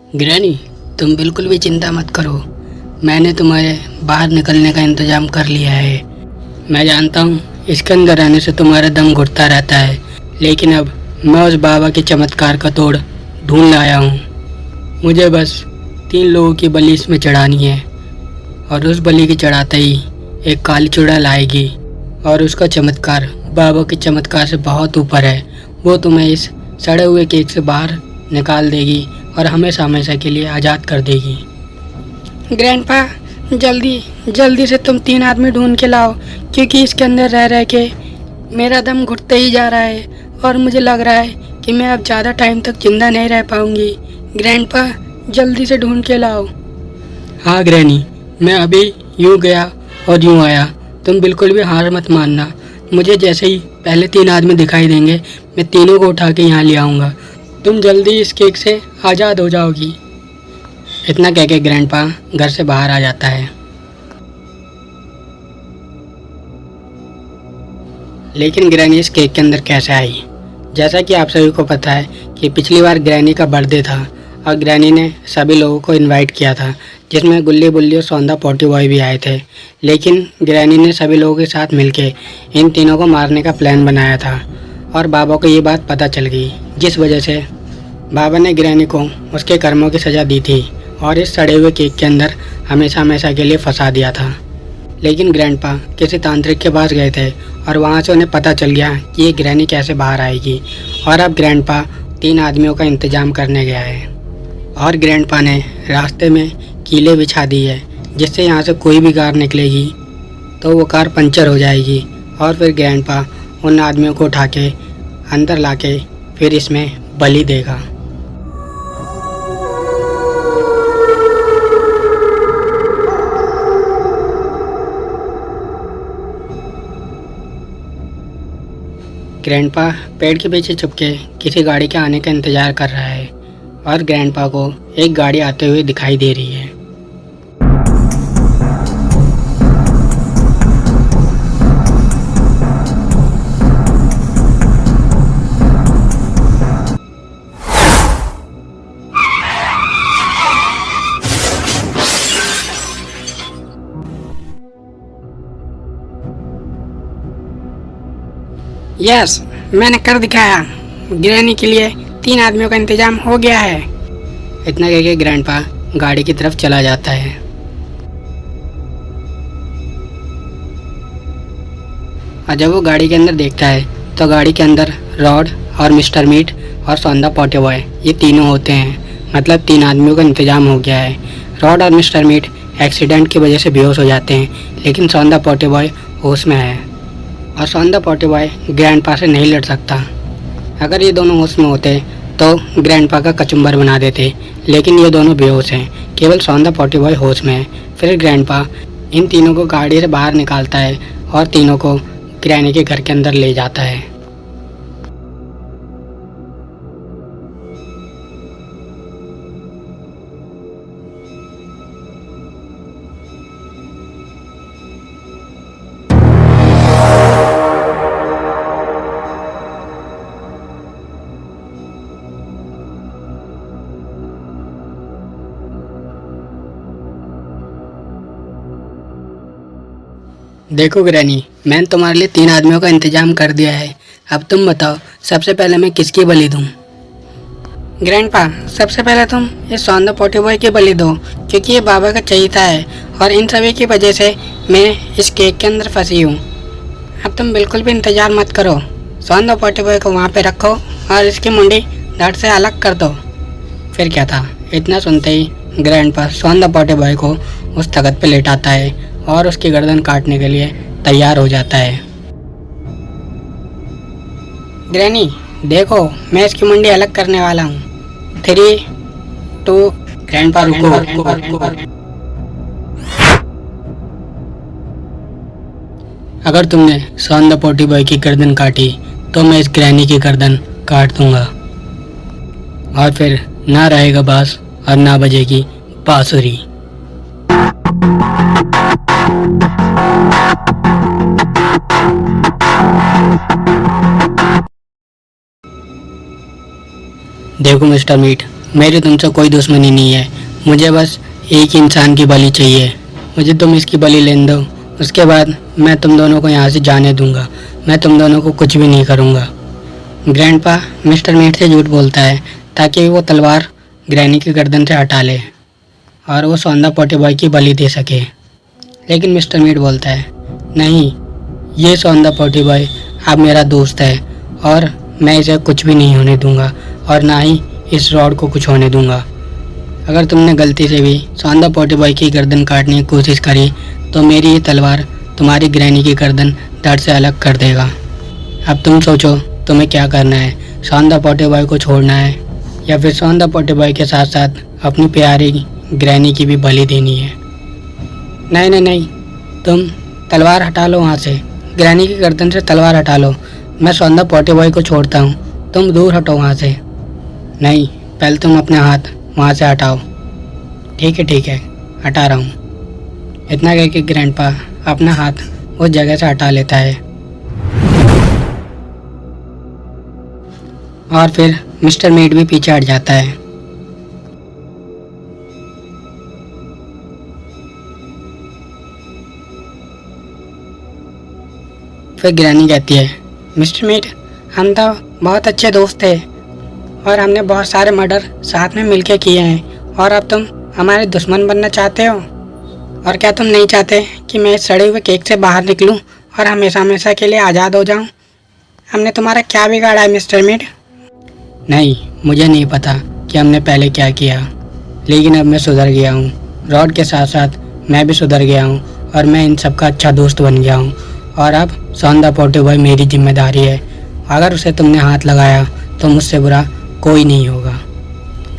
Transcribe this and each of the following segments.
Granny, तुम बिल्कुल भी चिंता मत करो। मैंने तुम्हारे बाहर निकलने का इंतज़ाम कर लिया है। मैं जानता हूँ इसके अंदर रहने से तुम्हारा दम घुटता रहता है, लेकिन अब मैं उस बाबा के चमत्कार का तोड़ ढूंढ लाया हूँ। मुझे बस 3 लोगों की बलि इसमें चढ़ानी है और उस बलि की चढ़ाते ही एक काली चुड़ैल आएगी और उसका चमत्कार बाबा के चमत्कार से बहुत ऊपर है। वो तुम्हें इस सड़े हुए केक से बाहर निकाल देगी और हमेशा हमेशा के लिए आज़ाद कर देगी। ग्रैंडपा, जल्दी जल्दी से तुम 3 आदमी ढूंढ के लाओ, क्योंकि इसके अंदर रह रह के मेरा दम घुटते ही जा रहा है और मुझे लग रहा है कि मैं अब ज़्यादा टाइम तक जिंदा नहीं रह पाऊंगी। ग्रैंडपा, जल्दी से ढूंढ के लाओ। हाँ ग्रैनी, मैं अभी यूँ गया और यूँ आया। तुम बिल्कुल भी हार मत मानना। मुझे जैसे ही पहले 3 आदमी दिखाई देंगे, मैं तीनों को उठा के यहाँ ले आऊँगा। तुम जल्दी इस केक से आज़ाद हो जाओगी। इतना कह के ग्रैंडपा घर से बाहर आ जाता है। लेकिन ग्रैनी इस केक के अंदर कैसे आई? जैसा कि आप सभी को पता है कि पिछली बार ग्रैनी का बर्थडे था और ग्रैनी ने सभी लोगों को इनवाइट किया था, जिसमें गुल्ली बुल्ली और सौंदा पोटी बॉय भी आए थे। लेकिन ग्रैनी ने सभी लोगों के साथ मिलके इन तीनों को मारने का प्लान बनाया था और बाबा को ये बात पता चल गई, जिस वजह से बाबा ने ग्रैनी को उसके कर्मों की सज़ा दी थी और इस सड़े हुए केक के अंदर हमेशा हमेशा के लिए फंसा दिया था। लेकिन ग्रैंडपा किसी तांत्रिक के पास गए थे और वहाँ से उन्हें पता चल गया कि ये ग्रैनी कैसे बाहर आएगी। और अब ग्रैंडपा 3 आदमियों का इंतजाम करने गया है और ग्रैंडपा ने रास्ते में कीले बिछा दी है, जिससे यहाँ से कोई भी कार निकलेगी तो वो कार पंचर हो जाएगी। और फिर ग्रैंडपा उन आदमियों को उठा के अंदर ला के फिर इसमें बलि देगा। ग्रैंडपा पेड़ के पीछे छुपके किसी गाड़ी के आने का इंतज़ार कर रहा है और ग्रैंडपा को एक गाड़ी आते हुए दिखाई दे रही है। यस, मैंने कर दिखाया। ग्रैनी के लिए 3 आदमियों का इंतजाम हो गया है। इतना कह के ग्रैंडपा गाड़ी की तरफ चला जाता है। और जब वो गाड़ी के अंदर देखता है तो गाड़ी के अंदर रॉड और मिस्टर मीट और सौंदा पोटे बॉय ये तीनों होते हैं। मतलब 3 आदमियों का इंतजाम हो गया है। रॉड और मिस्टर मीट एक्सीडेंट की वजह से बेहोश हो जाते हैं, लेकिन सौंदा पोटे बॉय होश में है और सौंदा पोटे बॉय ग्रैंडपा से नहीं लड़ सकता। अगर ये दोनों होश में होते तो ग्रैंडपा का कचुम्बर बना देते, लेकिन ये दोनों बेहोश हैं। केवल सौंदा पोटे बॉय होश में है। फिर ग्रैंडपा इन तीनों को गाड़ी से बाहर निकालता है और तीनों को ग्रैनी के घर के अंदर ले जाता है। देखो ग्रैनी, मैंने तुम्हारे लिए 3 आदमियों का इंतजाम कर दिया है। अब तुम बताओ, सबसे पहले मैं किसकी बलि दूं? ग्रैंडपा, सबसे पहले तुम ये सौंदा पोटी बॉय की बलि दो, क्योंकि ये बाबा का चहीता है और इन सभी की वजह से मैं इस केक के अंदर फंसी हूँ। अब तुम बिल्कुल भी इंतजार मत करो। सौंदा पोटी बॉय को वहाँ पे रखो और इसकी मुंडी धड़ से अलग कर दो। फिर क्या था, इतना सुनते ही ग्रैंडपा सौंदा पोटे बॉय को उस तख्त पे लेटाता है और उसकी गर्दन काटने के लिए तैयार हो जाता है। ग्रैनी, देखो मैं इसकी मुंडी अलग करने वाला हूँ। 3, 2। ग्रैंडपा रुको। अगर तुमने सौंदा पोटी बॉय की गर्दन काटी तो मैं इस ग्रैनी की गर्दन काट दूंगा और फिर ना रहेगा बांस और ना बजेगी बांसुरी। देखो मिस्टर मीट, मेरी तुमसे कोई दुश्मनी नहीं है, मुझे बस एक ही इंसान की बलि चाहिए। मुझे तुम इसकी बलि लेने दो, उसके बाद मैं तुम दोनों को यहाँ से जाने दूंगा। मैं तुम दोनों को कुछ भी नहीं करूँगा। ग्रैंडपा मिस्टर मीट से झूठ बोलता है ताकि वो तलवार ग्रैनी की गर्दन से हटा ले और वो सौंदा पोटी बॉय की बलि दे सके। लेकिन मिस्टर मीट बोलता है, नहीं, ये सौंदा पोटी बॉय अब मेरा दोस्त है और मैं इसे कुछ भी नहीं होने दूंगा और ना ही इस रॉड को कुछ होने दूंगा। अगर तुमने गलती से भी सौंदा पोटी बॉय की गर्दन काटने की कोशिश करी तो मेरी ये तलवार तुम्हारी ग्रैनी की गर्दन धड़ से अलग कर देगा। अब तुम सोचो तुम्हें क्या करना है, सौंदा पोटी बॉय को छोड़ना है या फिर सौंदा पोटी बॉय के साथ साथ अपनी प्यारी ग्रैनी की भी बलि देनी है। नहीं नहीं नहीं, तुम तलवार हटा लो वहाँ से, ग्रैनी की गर्दन से तलवार हटा लो। मैं सौंदा पोटी बॉय को छोड़ता हूँ, तुम दूर हटो वहाँ से। नहीं, पहले तुम अपने हाथ वहाँ से हटाओ। ठीक है, हटा रहा हूँ। इतना कह के ग्रैंडपा अपना हाथ उस जगह से हटा लेता है और फिर मिस्टर मीट भी पीछे हट जाता है। फिर ग्रैनी कहती है, मिस्टर मीट, हम तो बहुत अच्छे दोस्त थे और हमने बहुत सारे मर्डर साथ में मिलके किए हैं और अब तुम हमारे दुश्मन बनना चाहते हो? और क्या तुम नहीं चाहते कि मैं इस सड़े हुए केक से बाहर निकलूं और हमेशा हमेशा के लिए आज़ाद हो जाऊं? हमने तुम्हारा क्या बिगाड़ा है मिस्टर मीट? नहीं, मुझे नहीं पता कि हमने पहले क्या किया, लेकिन अब मैं सुधर गया हूँ। रॉड के साथ साथ मैं भी सुधर गया हूँ और मैं इन सबका अच्छा दोस्त बन गया हूँ और अब सौंदा पोटी बॉय मेरी जिम्मेदारी है। अगर उसे तुमने हाथ लगाया तो मुझसे बुरा कोई नहीं होगा।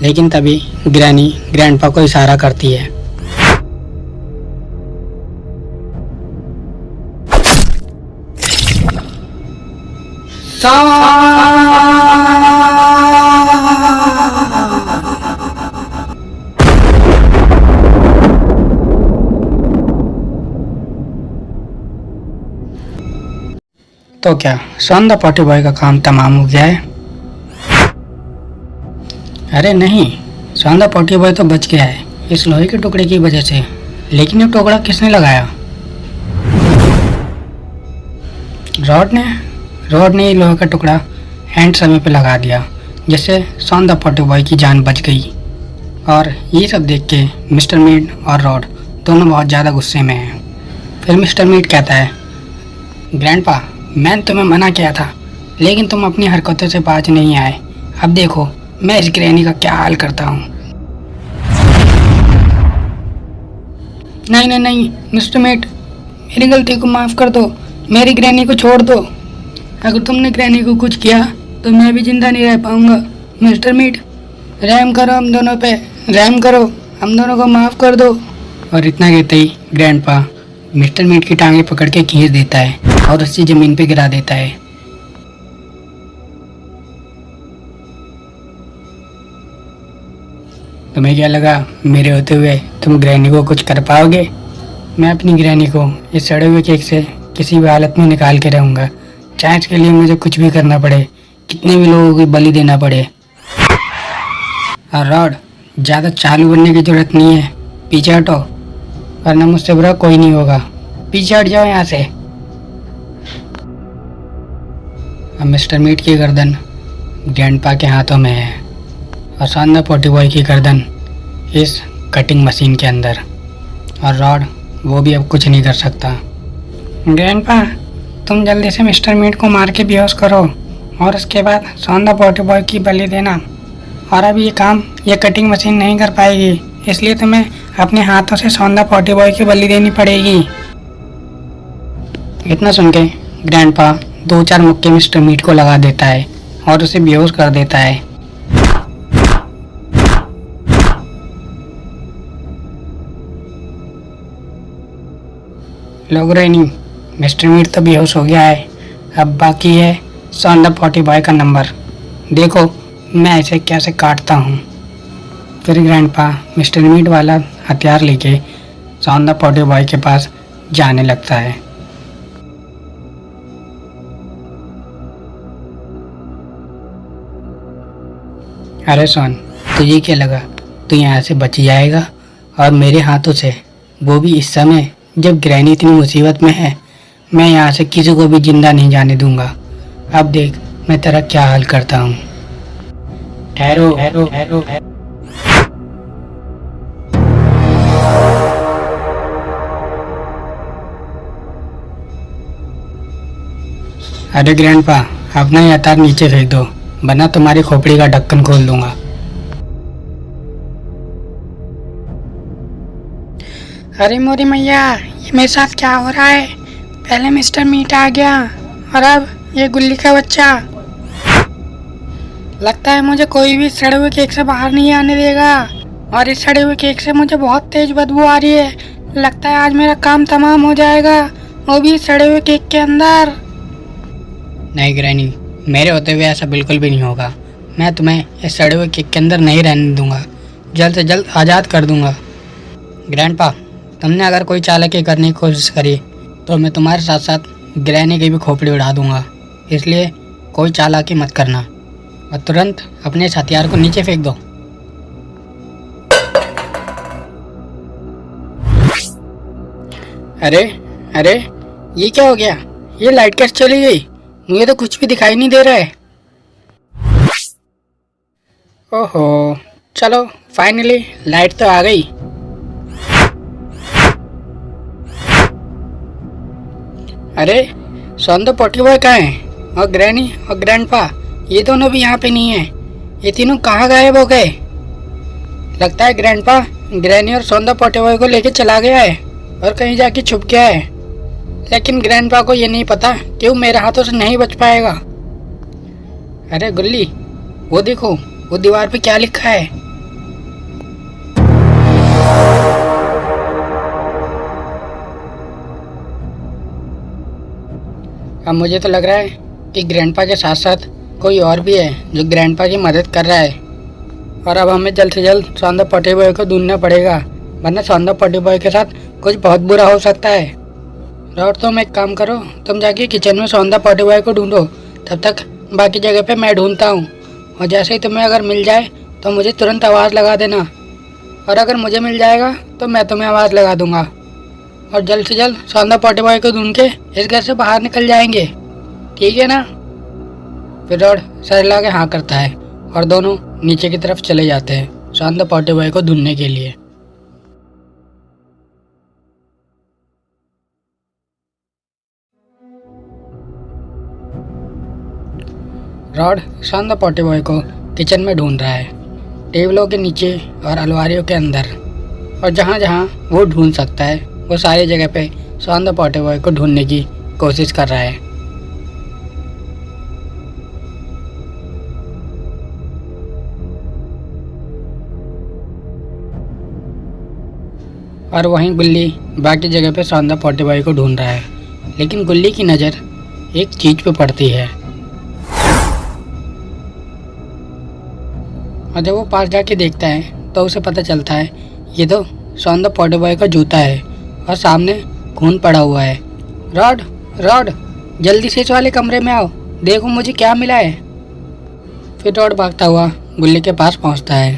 लेकिन तभी ग्रैनी ग्रैंडपा को इशारा करती है। तो क्या सौंदा पोटी बॉय का काम तमाम हो गया है? अरे नहीं, सौंदा पोटी बॉय तो बच गया है इस लोहे के टुकड़े की वजह से। लेकिन ये टुकड़ा किसने लगाया? रॉड ने ये लोहे का टुकड़ा एंड समय पे लगा दिया, जिससे सौंदा पोटी बॉय की जान बच गई। और ये सब देख के मिस्टर मीट और रॉड दोनों बहुत ज़्यादा गुस्से में हैं। फिर मिस्टर मीट कहता है, ग्रैंडपा, मैंने तुम्हें मना किया था लेकिन तुम अपनी हरकतों से बाज नहीं आए। अब देखो मैं इस ग्रैनी का क्या हाल करता हूँ। नहीं मिस्टर मीट, मेरी गलती को माफ़ कर दो, मेरी ग्रैनी को छोड़ दो। अगर तुमने ग्रैनी को कुछ किया तो मैं भी जिंदा नहीं रह पाऊँगा। मिस्टर मीट, रहम करो हम दोनों पे, रहम करो, हम दोनों को माफ़ कर दो। और इतना कहते ही ग्रैंडपा मिस्टर मीट की टांगें पकड़ के खींच देता है और उसे ज़मीन पे गिरा देता है। तुम्हें क्या लगा मेरे होते हुए तुम ग्रैनी को कुछ कर पाओगे? मैं अपनी ग्रैनी को इस सड़े हुए केक से किसी भी हालत में निकाल के रहूँगा, चाहे इसके लिए मुझे कुछ भी करना पड़े, कितने भी लोगों की बलि देना पड़े। और रॉड, ज़्यादा चालू बनने की जरूरत नहीं है, पीछे हटो वरना मुझसे बुरा कोई नहीं होगा। पीछे हट जाओ यहाँ से। अब मिस्टर मीट की गर्दन ग्रैंडपा के हाथों में है और सौंदा पोटी बॉय की गर्दन इस कटिंग मशीन के अंदर। और रॉड, वो भी अब कुछ नहीं कर सकता। ग्रैंडपा, तुम जल्दी से मिस्टर मीट को मार के बेहोश करो और उसके बाद सौंदा पोटी बॉय की बलि देना। और अब ये काम ये कटिंग मशीन नहीं कर पाएगी, इसलिए तुम्हें अपने हाथों से सौंदा पोटी बॉय की बलि देनी पड़ेगी। इतना सुन के ग्रैंडपा 2-4 मुक्के मिस्टर मीट को लगा देता है और उसे बेहोश कर देता है। लोग रेनी, मिस्टर मीट तो बेहोश हो गया है, अब बाकी है सौंदा पोटी बॉय का नंबर। देखो मैं इसे कैसे काटता हूँ। फिर ग्रैंडपा मिस्टर मीट वाला हथियार लेके सौंदा पोटी बॉय के पास जाने लगता है। अरे सोन, तुझे क्या लगा तू यहाँ से बच जाएगा? और मेरे हाथों से, वो भी इस समय जब ग्रैनी इतनी मुसीबत में है। मैं यहाँ से किसी को भी जिंदा नहीं जाने दूंगा। अब देख मैं तेरा क्या हाल करता हूँ। ठहरो ठहरो ठहरो ठहरो। अरे ग्रैंडपा, अपना ये अतार नीचे फेंक दो, वरना तुम्हारी खोपड़ी का ढक्कन खोल दूंगा। अरे मोरी मैया, ये मेरे साथ क्या हो रहा है? पहले मिस्टर मीट आ गया और अब ये गुल्ली का बच्चा। लगता है मुझे कोई भी सड़े हुए केक से बाहर नहीं आने देगा, और इस सड़े हुए केक से मुझे बहुत तेज बदबू आ रही है। लगता है आज मेरा काम तमाम हो जाएगा, वो भी सड़े हुए केक के अंदर। नहीं ग्रैनी, मेरे होते हुए ऐसा बिल्कुल भी नहीं होगा। मैं तुम्हें इस सड़े हुए केक के अंदर नहीं रहने दूंगा, जल्द से जल्द आज़ाद कर दूंगा। ग्रैंडपा, तुमने अगर कोई चालाकी करने की कोशिश करी तो मैं तुम्हारे साथ साथ ग्रैनी की भी खोपड़ी उड़ा दूंगा। इसलिए कोई चालाकी मत करना और तुरंत अपने इस हथियार को नीचे फेंक दो। अरे अरे, ये क्या हो गया? ये लाइट कैसे चली गई? मुझे तो कुछ भी दिखाई नहीं दे रहा है। ओहो, चलो फाइनली लाइट तो आ गई। अरे सौंदर्य पोटी बॉय कहाँ है? और ग्रैनी और ग्रैंडपा, ये दोनों भी यहाँ पे नहीं है। ये तीनों कहाँ गायब हो गए? लगता है ग्रैंडपा ग्रैनी और सौंदर्य पोटी बॉय को लेके चला गया है और कहीं जाके छुप गया है। लेकिन ग्रैंडपा को ये नहीं पता कि वो मेरे हाथों से नहीं बच पाएगा। अरे गुल्ली, वो देखो, वो दीवार पे क्या लिखा है? अब मुझे तो लग रहा है कि ग्रैंडपा के साथ साथ कोई और भी है जो ग्रैंडपा की मदद कर रहा है। और अब हमें जल्द से जल्द सौंदर्य पोटी बॉय को ढूंढना पड़ेगा, वरना सौंदर्य पोटी बॉय के साथ कुछ बहुत बुरा हो सकता है। और तुम एक काम करो, तुम जाके किचन में सौंदर्य पोटी बॉय को ढूंढो, तब तक बाकी जगह पे मैं ढूंढता हूँ। और जैसे ही तुम्हें अगर मिल जाए तो मुझे तुरंत आवाज़ लगा देना, और अगर मुझे मिल जाएगा तो मैं तुम्हें आवाज़ लगा दूंगा। और जल्द से जल्द सौंदर्य पोटी बॉय को ढूंढ के इस घर से बाहर निकल जाएंगे, ठीक है ना? फिर रॉड सर हिला के हाँ करता है और दोनों नीचे की तरफ चले जाते हैं सौंदर्य पोटी बॉय को ढूंढने के लिए। रॉड सौंदर्य पोटी बॉय को किचन में ढूंढ रहा है, टेबलों के नीचे और अलमारियों के अंदर, और जहाँ जहाँ वो ढूंढ सकता है वो सारी जगह पे सौंदर्य पोटी बॉय को ढूंढने की कोशिश कर रहा है। और वहीं गुल्ली बाकी जगह पे सौंदर्य पोटी बॉय को ढूंढ रहा है, लेकिन गुल्ली की नज़र एक चीज पे पड़ती है। और जब वो पास जाके देखता है तो उसे पता चलता है ये तो सौंदर्य पोटी बॉय का जूता है और सामने खून पड़ा हुआ है। रॉड रॉड, जल्दी से इस वाले कमरे में आओ, देखो मुझे क्या मिला है। फिर रॉड भागता हुआ गुल्ली के पास पहुंचता है।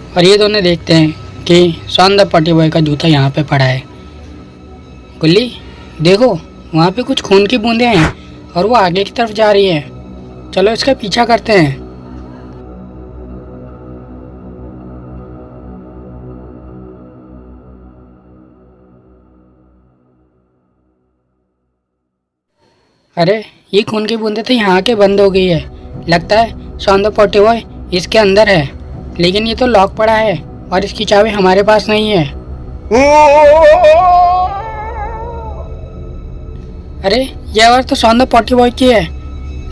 और ये दोनों देखते हैं कि सौंदर्य पोटी बॉय का जूता यहाँ पे पड़ा है। गुल्ली देखो, वहाँ पे कुछ खून की बूंदें हैं और वो आगे की तरफ जा रही है। चलो इसका पीछा करते हैं। अरे ये खून की बूंदें तो यहाँ के बंद हो गई है। लगता है सौंदर्य पोटी बॉय इसके अंदर है, लेकिन ये तो लॉक पड़ा है और इसकी चाबी हमारे पास नहीं है। अरे ये आवाज़ तो सौंदर्य पोटी बॉय की है।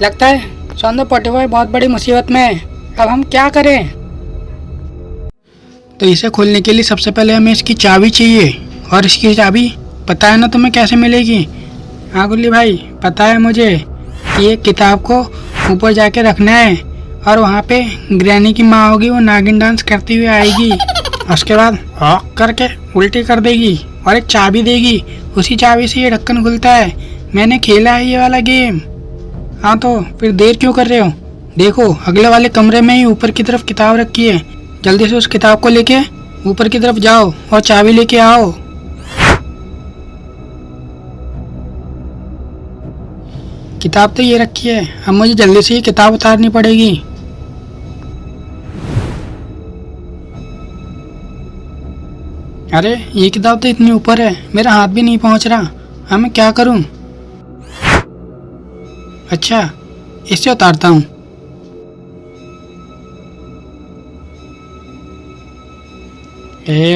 लगता है सौंदर्य पोटी बॉय बहुत बड़ी मुसीबत में है। अब हम क्या करें? तो इसे खोलने के लिए सबसे पहले हमें इसकी चाबी चाहिए, और इसकी चाबी पता है ना तुम्हें कैसे मिलेगी? हाँ गुल्ली भाई, पता है मुझे। ये किताब को ऊपर जाके रखना है और वहाँ पे ग्रैनी की माँ होगी, वो नागिन डांस करती हुई आएगी। उसके बाद हॉक करके उल्टी कर देगी और एक चाबी देगी। उसी चाबी से ये ढक्कन खुलता है। मैंने खेला है ये वाला गेम। हाँ तो फिर देर क्यों कर रहे हो? देखो अगले वाले कमरे में ही ऊपर की तरफ किताब रखी है, जल्दी से उस किताब को लेके ऊपर की तरफ जाओ और चाबी लेके आओ। किताब तो ये रखी है, अब मुझे जल्दी से ये किताब उतारनी पड़ेगी। अरे ये किताब तो इतनी ऊपर है, मेरा हाथ भी नहीं पहुंच रहा। अब मैं क्या करूं? अच्छा, इससे उतारता हूं।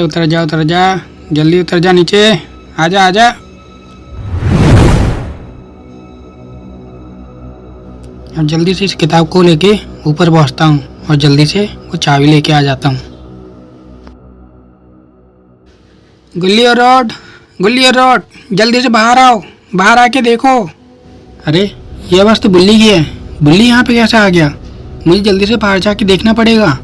उतर जा, जल्दी उतर जा नीचे। आजा आजा। अब जल्दी से इस किताब को लेके ऊपर पहुंचता हूँ और जल्दी से वो चाबी लेके आ जाता हूँ। गुल्ली और रोड, जल्दी से बाहर आओ, बाहर आके देखो। अरे ये आवाज़ तो बुल्ली की है, बुल्ली यहाँ पे कैसे आ गया? मुझे जल्दी से बाहर जाके देखना पड़ेगा।